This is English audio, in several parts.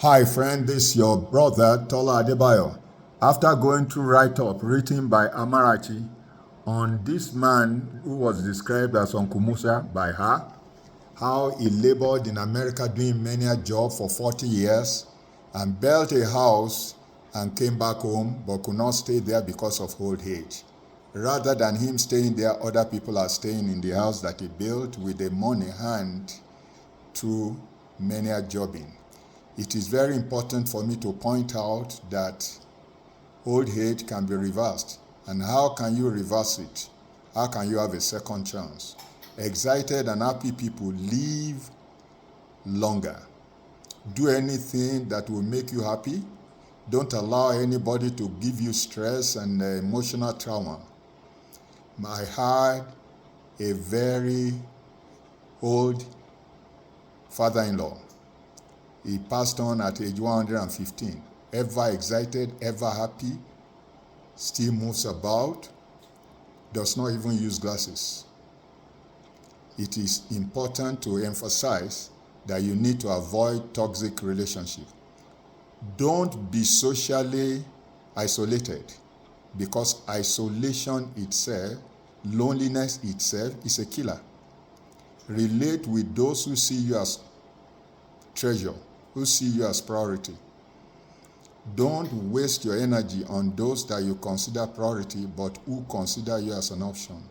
Hi friend, this is your brother Tola Adebayo. After going through write-up written by Amarachi on this man who was described as Uncle Musa by her, how he labored in America doing many a job for 40 years and built a house and came back home but could not stay there because of old age. Rather than him staying there, other people are staying in the house that he built with the money hand through many a jobbing. It is very important for me to point out that old age can be reversed. And how can you reverse it? How can you have a second chance? Excited and happy people live longer. Do anything that will make you happy. Don't allow anybody to give you stress and emotional trauma. I had a very old father-in-law. He passed on at age 115. Ever excited, ever happy, still moves about, does not even use glasses. It is important to emphasize that you need to avoid toxic relationship. Don't be socially isolated, because isolation itself, loneliness itself is a killer. Relate with those who see you as treasure, who see you as priority. Don't waste your energy on those that you consider priority but who consider you as an option.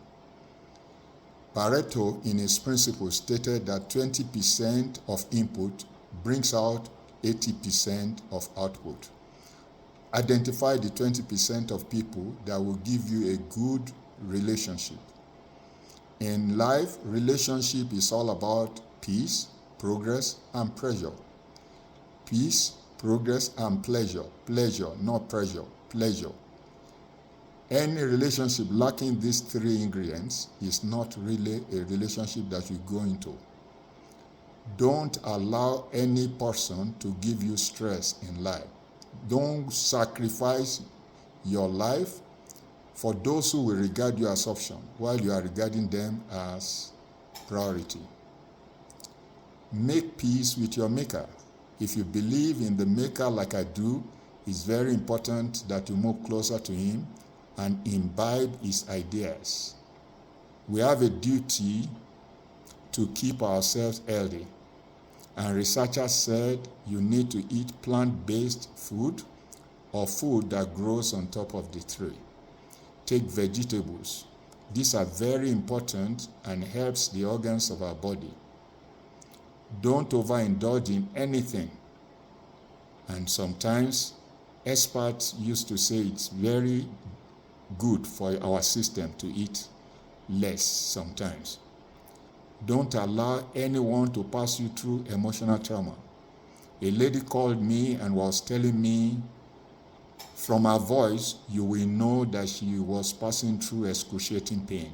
Pareto, in his principles, stated that 20% of input brings out 80% of output. Identify the 20% of people that will give you a good relationship. In life, relationship is all about peace, progress, and pleasure. Peace, progress, and pleasure. Pleasure, not pressure. Pleasure. Any relationship lacking these three ingredients is not really a relationship that you go into. Don't allow any person to give you stress in life. Don't sacrifice your life for those who will regard you as option while you are regarding them as priority. Make peace with your maker. If you believe in the maker like I do, it's very important that you move closer to him and imbibe his ideas. We have a duty to keep ourselves healthy. And researchers said you need to eat plant-based food or food that grows on top of the tree. Take vegetables. These are very important and helps the organs of our body. Don't overindulge in anything. And sometimes experts used to say it's very good for our system to eat less sometimes. Don't allow anyone to pass you through emotional trauma. A lady called me and was telling me, from her voice, you will know that she was passing through excruciating pain.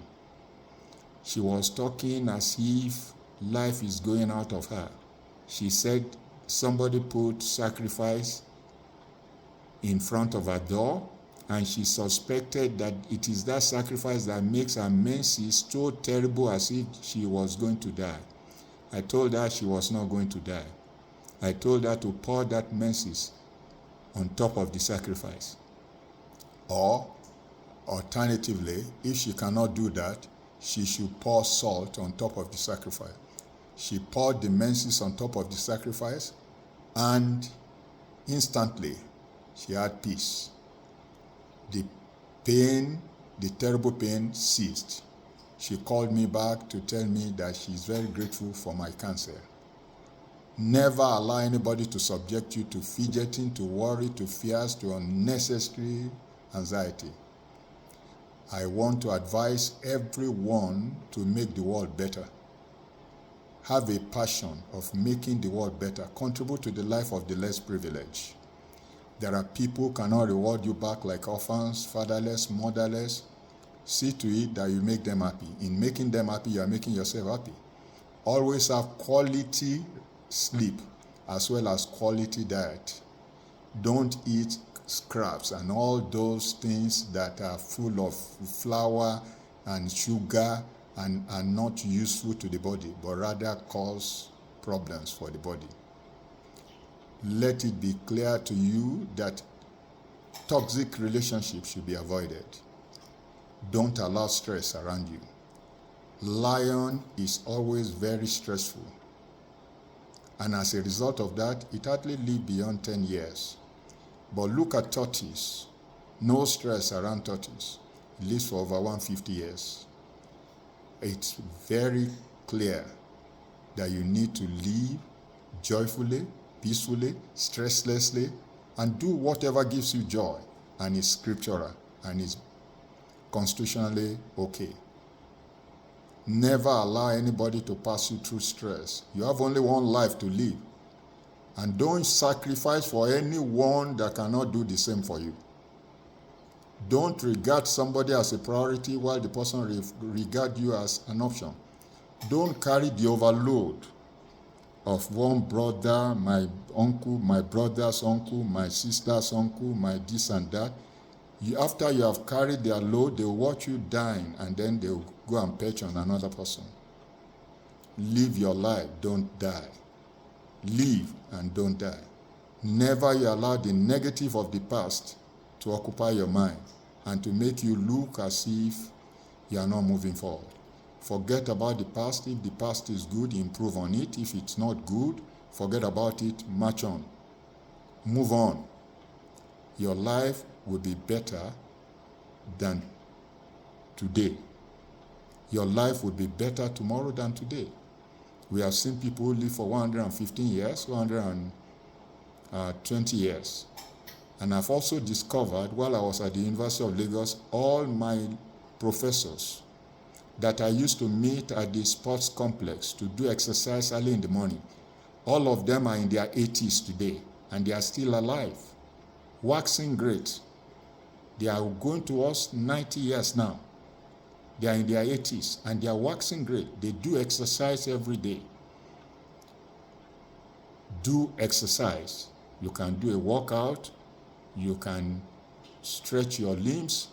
She was talking as if life is going out of her. She said somebody put sacrifice in front of her door, and she suspected that it is that sacrifice that makes her menses so terrible as if she was going to die. I told her she was not going to die. I told her to pour that menses on top of the sacrifice. Or, alternatively, if she cannot do that, she should pour salt on top of the sacrifice. She poured the menses on top of the sacrifice, and instantly she had peace. The pain, the terrible pain ceased. She called me back to tell me that she is very grateful for my cancer. Never allow anybody to subject you to fidgeting, to worry, to fears, to unnecessary anxiety. I want to advise everyone to make the world better. Have a passion of making the world better. Contribute to the life of the less privileged. There are people who cannot reward you back, like orphans, fatherless, motherless. See to it that you make them happy. In making them happy, you are making yourself happy. Always have quality sleep as well as quality diet. Don't eat scraps and all those things that are full of flour and sugar and are not useful to the body, but rather cause problems for the body. let it be clear to you that toxic relationships should be avoided. Don't allow stress around you. Lion is always very stressful. And as a result of that, it hardly lives beyond 10 years. But look at tortoise. No stress around tortoise. It lives for over 150 years. It's very clear that you need to live joyfully, peacefully, stresslessly, and do whatever gives you joy and is scriptural and is constitutionally okay. Never allow anybody to pass you through stress. You have only one life to live. And don't sacrifice for anyone that cannot do the same for you. Don't regard somebody as a priority while the person regard you as an option. Don't carry the overload of one brother, my uncle, my brother's uncle, my sister's uncle, my this and that. After you have carried their load, they'll watch you dying, and then they'll go and perch on another person. Live your life, don't die. Live and don't die. Never you allow the negative of the past to occupy your mind and to make you look as if you are not moving forward. Forget about the past. If the past is good, improve on it. If it's not good, forget about it, march on. Move on. Your life will be better than today. Your life will be better tomorrow than today. We have seen people live for 115 years, 120 years. And I've also discovered while I was at the University of Lagos, all my professors that I used to meet at the sports complex to do exercise early in the morning, all of them are in their 80s today, and they are still alive, waxing great. They are going towards 90 years now. They are in their 80s, and they are waxing great. They do exercise every day. Do exercise. You can do a workout. You can stretch your limbs.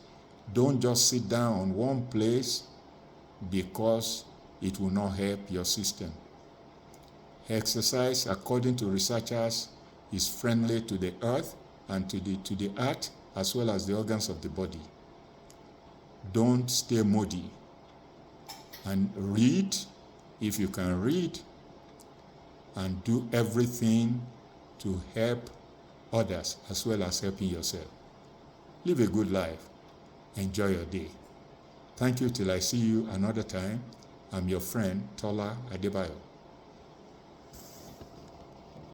Don't just sit down on one place because it will not help your system. Exercise, according to researchers, is friendly to the earth and to the heart as well as the organs of the body. Don't stay moody. And read, if you can read, and do everything to help others as well as helping yourself. Live a good life. Enjoy your day. Thank you till I see you another time. I'm your friend, Tola Adebayo.